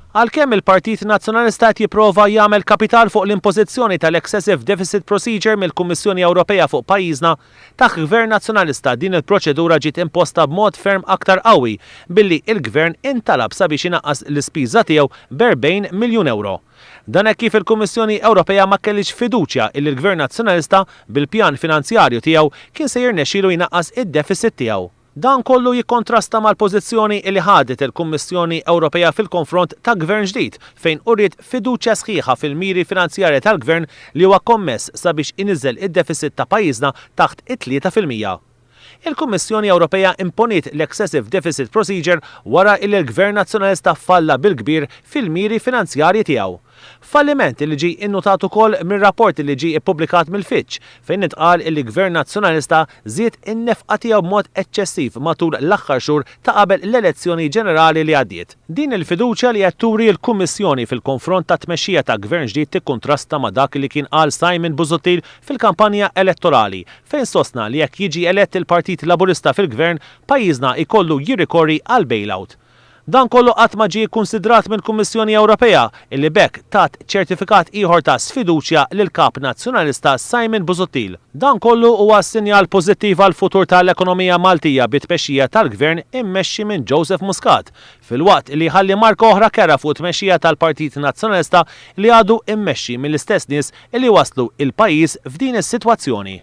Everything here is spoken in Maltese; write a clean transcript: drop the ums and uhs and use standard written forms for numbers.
Għalkemm il-Partit Nazzjonalista qed jipprova jagħmel kapital fuq l-impożizzjoni tal-Excessive Deficit Procedure mill-Kummissjoni Ewropea fuq pajjiżna, taħt Gvern Nazzjonalista din il-proċedura ġiet imposta b'mod ferm aktar qawwi billi il-Gvern intalab sabiex inaqqas l-ispiża tiegħu b'40 miljun euro. Dan hekk kif il-Kummissjoni Ewropea ma kellix fiduċja li l-Gvern Nazzjonalista bil-pjan finanzjarju tiegħu kien se jirnexxielu jnaqqas id-deficit tiegħu. Dan kollu jikkontrasta mal-pożizzjoni li ħadet il-Kummissjoni Ewropea fil-konfront ta' Gvern ġdid fejn uriet fiduċja sħiħa fil-miri finanzjarji tal-Gvern li huwa kommess sabiex iniżżel id-deficit ta' pajjiżna taħt it-3%. Il-Kummissjoni Ewropea imponiet l-Excessive Deficit Procedure wara li l-Gvern Nazzjonalista falla bil-kbir fil-miri finanzjarji tiegħu. Falliment li ġie innotat ukoll mir-rapport li ġie ippubblikat mill-Fitch fejn intqal li l-Gvern Nazzjonalista żied in-nefqa tiegħu b'mod eċċessiv matul l-aħħar xhur ta' qabel l-elezzjoni ġenerali li għaddiet. Din il-fiduċja li qed turi l-Kummissjoni fil-konfront ta' tmexxija ta' Gvern ġdid tikkuntrasta ma' dak li kien qal Simon Busuttil fil-kampanja elettorali fejn sostna li jekk jiġi elett il-Partit Laburista fil-Gvern pajjiżna jkollu jirrikorri għal bailout. Dan kollu qatt ma ġie kkunsidrat mill-Kummissjoni Ewropea illi bekk tat ċertifikat ieħor ta' sfiduċja lil kap nazzjonalista Simon Busuttil. Dan kollu huwa sinjal pożittiv għal futur tal-ekonomija Maltija bit-tmexxija tal-Gvern immexxi minn Joseph Muscat, filwaqt li ħalli marka oħra kera fuq tmexxija tal-Partit Nazzjonalista li għadu immexxi mill-istess nies li waslu il-pajjiż f'din is-sitwazzjoni.